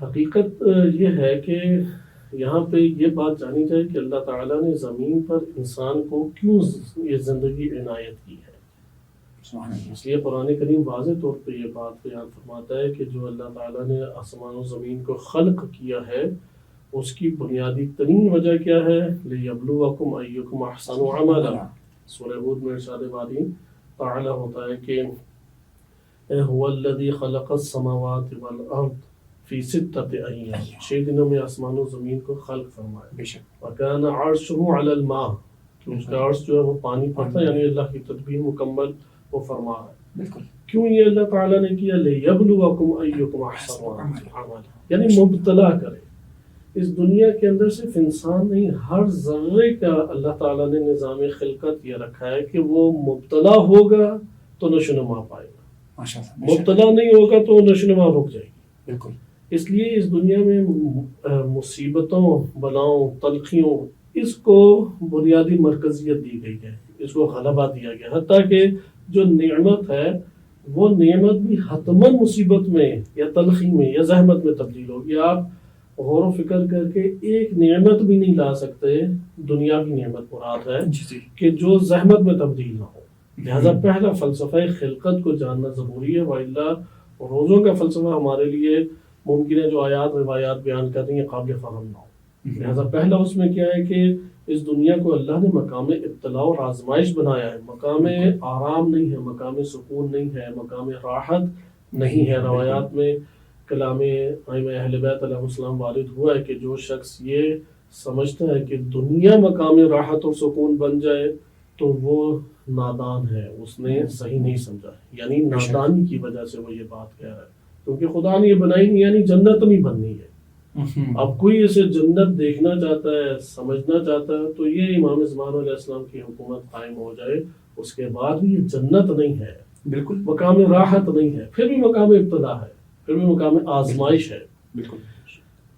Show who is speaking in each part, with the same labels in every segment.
Speaker 1: حقیقت یہ ہے کہ یہاں پہ یہ بات جانی جائے کہ اللہ تعالیٰ نے زمین پر انسان کو کیوں یہ زندگی عنایت کی ہے. اس لیے قرآن کریم واضح طور پہ یہ بات بیان فرماتا ہے کہ جو اللہ تعالیٰ نے آسمان و زمین کو خلق کیا ہے اس کی بنیادی ترین وجہ کیا ہے؟ لِيَبْلُوَكُمْ أَيُّكُمْ أَحْسَنُ عَمَلًا. سورہ ہود میں ارشاد باری تعالیٰ ہوتا ہے کہ هُوَ الَّذِي خَلَقَ السَّمَاوَاتِ وَالْأَرْضِ فِي سِتَّةِ أَيَّامٍ. 6 دنوں میں آسمان و زمین کو خلق فرمایا. وَكَانَ عَرْشُهُ عَلَى الْمَاءِ. کہ اس کا عرش جو ہے وہ پانی پر تھا، یعنی اللہ کی تدبیر مکمل وہ فرما ہے. کیوں یہ اللہ تعالیٰ نے کیا؟ لِيَبْلُوَكُمْ أَيُّكُمْ أَحْسَنُ عَمَلًا، یعنی مبتلا کرے. اس دنیا کے اندر صرف انسان نہیں، ہر ذرے کا اللہ تعالیٰ نے نظام خلقت یہ رکھا ہے کہ وہ مبتلا ہوگا تو نشو نما پائے گا، مبتلا نہیں ہوگا تو نشو نما رک جائے گی. بالکل. اس لیے اس دنیا میں مصیبتوں، بلاؤں، تلخیوں، اس کو بنیادی مرکزیت دی گئی ہے، اس کو غلبہ دیا گیا، حتیٰ کہ جو نعمت ہے وہ نعمت بھی حتماً مصیبت میں یا تلخی میں یا زحمت میں تبدیل ہوگی. آپ غور و فکر کر کے ایک نعمت بھی نہیں لا سکتے، دنیاوی نعمت مراد ہے، کہ جو زحمت میں تبدیل نہ ہو. لہذا پہلا فلسفہ خلقت کو جاننا ضروری ہے، وإلا روزوں کا فلسفہ ہمارے لیے ممکن ہے جو آیات روایات بیان کر رہی ہیں قابل فہم نہ ہو. لہذا پہلا اس میں کیا ہے کہ اس دنیا کو اللہ نے مقام ابتلاء اور آزمائش بنایا ہے، مقام آرام نہیں ہے، مقام سکون نہیں ہے، مقام راحت نہیں ہے. روایات میں کلام ائمہ اہل بیت علیہ السلام وارد ہوا ہے کہ جو شخص یہ سمجھتا ہے کہ دنیا مقام راحت اور سکون بن جائے تو وہ نادان ہے، اس نے صحیح نہیں سمجھا، یعنی نادانی کی وجہ سے وہ یہ بات کہہ رہا ہے، کیونکہ خدا نے یہ بنائی نہیں، یعنی جنت نہیں بننی ہے. اب کوئی اسے جنت دیکھنا چاہتا ہے، سمجھنا چاہتا ہے، تو یہ امام زمان علیہ السلام کی حکومت قائم ہو جائے، اس کے بعد بھی یہ جنت نہیں ہے، بالکل مقام راحت نہیں ہے، پھر بھی مقام ابتدا ہے، پھر بھی مقام آزمائش ہے. بالکل.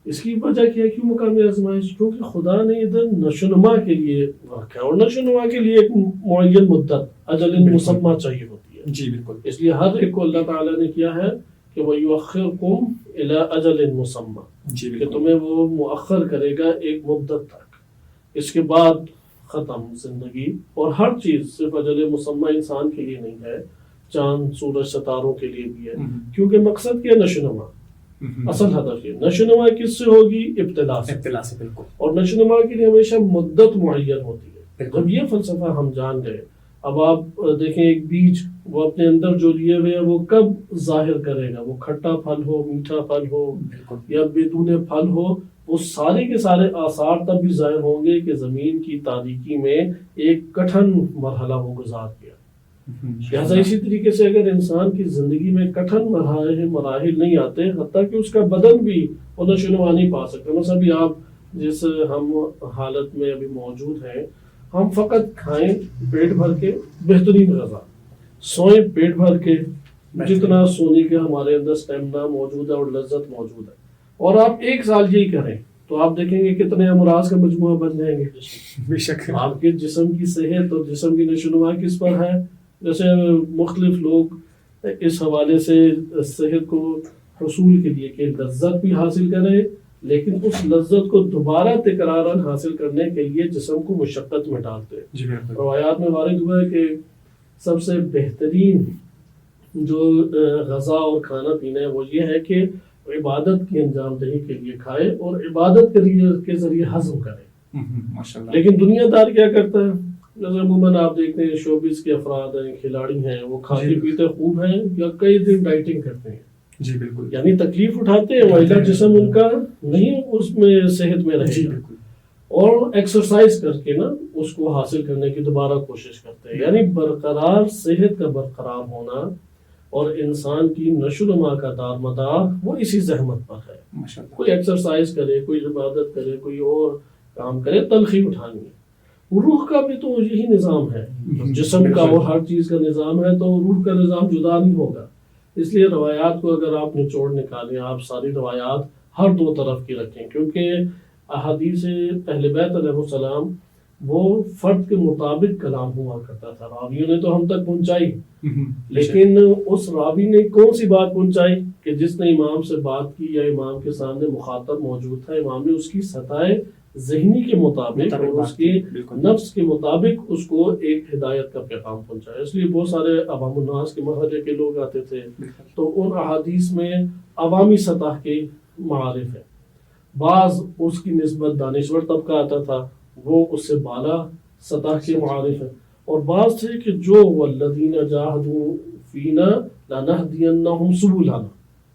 Speaker 1: اس کی وجہ کیا ہے؟ کیوں مقام آزمائش؟ کیونکہ خدا نے ادھر نشوونما کے لیے رکھا ہے، اور نشوونما کے لیے ایک معین مدت اجل مسمى چاہیے ہوتی ہے. جی بالکل. اس لیے ہر ایک کو اللہ تعالیٰ نے کیا ہے کہ وَيُؤَخِّرْكُمْ إِلَىٰ أَجَلٍ مُّسَمًّى، کہ تمہیں وہ مؤخر کرے گا ایک مدت تک، اس کے بعد ختم زندگی. اور ہر چیز صرف اجل مسمى انسان کے لیے نہیں ہے، چاند سورج ستاروں کے لیے بھی ہے، کیونکہ مقصد کیا؟ نشوونما. اصل ہدف یہ نشوونما کس سے ہوگی؟ ابتلا سے. بالکل. اور نشوونما کے لیے ہمیشہ مدت معین ہوتی ہے. جب یہ فلسفہ ہم جان گئے، اب آپ دیکھیں ایک بیج وہ اپنے اندر جو لیے ہوئے ہے وہ کب ظاہر کرے گا، وہ کھٹا پھل ہو، میٹھا پھل ہو یا بدون پھل ہو، وہ سارے کے سارے آثار تب بھی ظاہر ہوں گے کہ زمین کی تاریکی میں ایک کٹھن مرحلہ وہ گزار گیا. لہٰذا اسی طریقے سے اگر انسان کی زندگی میں کٹھن مراحل نہیں آتے، حتیٰ کہ اس کا بدن بھی وہ نشوونما نہیں پا سکتا. مثلا ابھی آپ جس ہم حالت میں ابھی موجود ہیں، ہم فقط کھائیں پیٹ بھر کے بہترین غذا، سوئیں پیٹ بھر کے، جتنا سونے کے ہمارے اندر اسٹیمنا موجود ہے اور لذت موجود ہے، اور آپ 1 سال یہی کریں تو آپ دیکھیں گے کتنے امراض کا مجموعہ بن جائیں گے. بے شک. آپ کے جسم کی صحت اور جسم کی نشوونما کس پر ہے؟ جیسے مختلف لوگ اس حوالے سے صحت کو حصول کے لیے کہ لذت بھی حاصل کریں، لیکن اس لذت کو دوبارہ تکرارن حاصل کرنے کے لیے جسم کو مشقت میں ڈالتے ہیں. روایات میں وارد ہوا ہے کہ سب سے بہترین جو غذا اور کھانا پینا ہے وہ یہ ہے کہ عبادت کی انجام دہی کے لیے کھائے اور عبادت کے ذریعے ہضم کرے. لیکن دنیا دار کیا کرتا ہے؟ جیسے عموماً آپ دیکھتے ہیں شوبز کے افراد ہیں، کھلاڑی ہیں، وہ کھاتے پیتے خوب ہیں یا کئی دن ڈائٹنگ کرتے ہیں. جی بالکل. یعنی تکلیف اٹھاتے ہیں، وائلہ جسم ان کا نہیں اس میں صحت میں رہے گا، اور ایکسرسائز کر کے نا اس کو حاصل کرنے کی دوبارہ کوشش کرتے ہیں. یعنی برقرار صحت کا برقرار ہونا اور انسان کی نشوونما کا دار مدار وہ اسی زحمت پر ہے. کوئی ایکسرسائز کرے، کوئی عبادت کرے، کوئی اور کام کرے، تلخی اٹھانی ہے. روح کا بھی تو یہی نظام ہے، جسم کا اور ہر چیز کا نظام ہے، تو روح کا نظام جدا نہیں ہوگا. اس لیے روایات کو اگر آپ نچوڑ نکالیں، آپ ساری روایات ہر 2 طرف کی رکھیں، کیونکہ احادیث اہل بیت علیہ السلام وہ فرد کے مطابق کلام ہوا کرتا تھا. راویوں نے تو ہم تک پہنچائی، لیکن اس راوی نے کون سی بات پہنچائی کہ جس نے امام سے بات کی یا امام کے سامنے مخاطب موجود تھا، امام نے اس کی سطح ذہنی کے مطابق اور اس کے نفس کے مطابق اس کو ایک ہدایت کا پیغام پہنچایا. اس لیے بہت سارے عوام الناس کے مرحلے کے لوگ آتے تھے تو ان احادیث میں عوامی سطح کے معارف ہیں. بعض اس کی نسبت دانشور طبقہ آتا تھا، وہ اس سے بالا سطح کے معارف ہیں، اور بعض تھے کہ جو والذین جاہدوا فینا لنہدینہم سبلنا،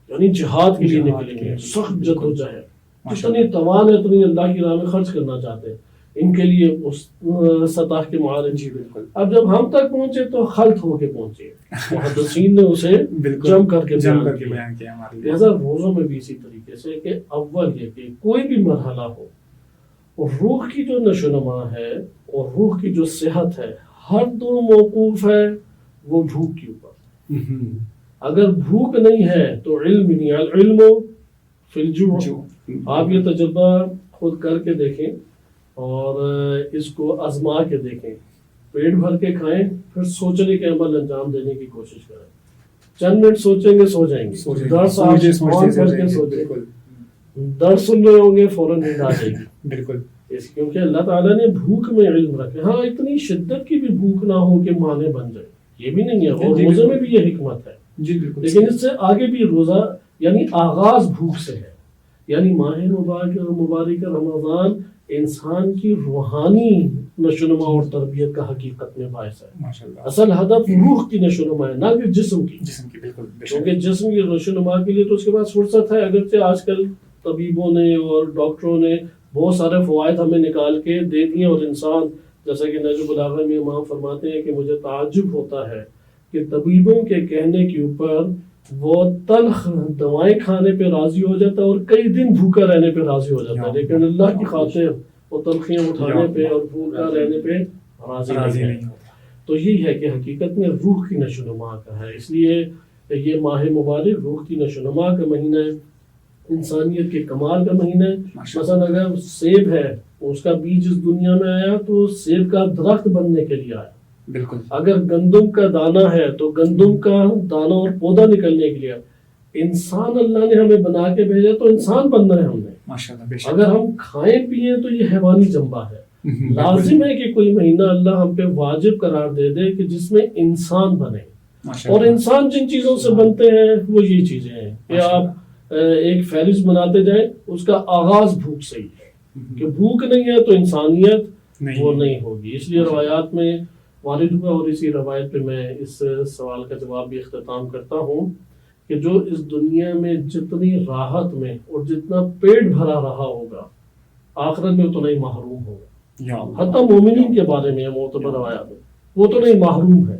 Speaker 1: یعنی جہاد کے لیے نکلیں گے، سخت جدوجہد، جتنی توان ہے اتنی اللہ کی راہ میں خرچ کرنا چاہتے ہیں، ان کے لیے اس سطح کے معارف.
Speaker 2: جی بالکل.
Speaker 1: اب جب ہم تک پہنچے تو خلط ہو کے پہنچے، محدثین نے اسے جم کر کے بیان کیا. لہذا روزوں میں بھی اسی طریقے سے کہ اول یہ کہ کوئی بھی مرحلہ ہو، روح کی جو نشو نما ہے اور روح کی جو صحت ہے، ہر دو موقوف ہے وہ بھوک کے اوپر. اگر بھوک نہیں ہے تو علم نہیں. العلم فی الجوع. آپ یہ تجربہ خود کر کے دیکھیں اور اس کو آزما کے دیکھیں. پیٹ بھر کے کھائیں، پھر سوچنے کے عمل انجام دینے کی کوشش کریں. چند منٹ سوچیں گے سو جائیں گے، درس درس سن رہے ہوں گے فوراً نیند آ جائے گی. بالکل. کیونکہ اللہ تعالیٰ نے بھوک میں علم رکھے. ہاں اتنی شدت کی بھی بھوک نہ ہو کہ مانے بن جائے، یہ بھی نہیں ہے، اور روزے میں بھی یہ حکمت ہے. لیکن اس سے آگے بھی روزہ یعنی آغاز بھوک سے ہے. یعنی ماہ مبارک رمضان انسان کی روحانی نشوونما اور تربیت کا حقیقت میں باعث ہے. اصل ہدف روح کی نشوونما ہے، نہ کہ جسم کی. کیونکہ جسم کی نشوونما کے لیے تو اس کے پاس فرصت ہے. اگرچہ آج کل طبیبوں نے اور ڈاکٹروں نے بہت سارے فوائد ہمیں نکال کے دے دیے، اور انسان جیسا کہ نہج البلاغہ میں امام فرماتے ہیں کہ مجھے تعجب ہوتا ہے کہ طبیبوں کے کہنے کے اوپر وہ تلخ دوائیں کھانے پہ راضی ہو جاتا ہے اور کئی دن بھوکا رہنے پہ راضی ہو جاتا ہے، لیکن اللہ کی خاطر وہ تلخیاں اٹھانے پہ اور بھوکا رہنے پہ راضی نہیں ہوتا. تو یہی ہے کہ حقیقت میں روح کی نشوونما کا ہے. اس لیے یہ ماہ مبارک روح کی نشوونما کا مہینہ ہے، انسانیت کے کمال کا مہینہ ہے. مثلا اگر سیب ہے، اس کا بیج اس دنیا میں آیا تو سیب کا درخت بننے کے لیے آیا. بالکل. اگر گندم کا دانہ ہے تو گندم کا دانہ اور پودا نکلنے کے لیے. انسان اللہ نے ہمیں بنا کے بھیجا تو انسان بننا ہے ہم نے. اگر ہم کھائیں پیئیں تو یہ حیوانی جنبہ ہے. لازم ہے کہ کوئی مہینہ اللہ ہم پہ واجب قرار دے دے کہ جس میں انسان بنے. اور انسان جن چیزوں سے بنتے ہیں وہ یہ چیزیں ہیں کہ آپ ایک فہرست بناتے جائیں. اس کا آغاز بھوک سے ہی ہے کہ بھوک نہیں ہے تو انسانیت وہ نہیں ہوگی. اس لیے روایات میں وارد ہوا، اور اسی روایت پہ میں اس سوال کا جواب بھی اختتام کرتا ہوں کہ جو اس دنیا میں جتنی راحت میں اور جتنا پیٹ بھرا رہا ہوگا، آخرت میں اتنا ہی محروم ہوگا. حتیٰ مومنین کے بارے میں معتبر روایات میں وہ تو نہیں محروم ہے.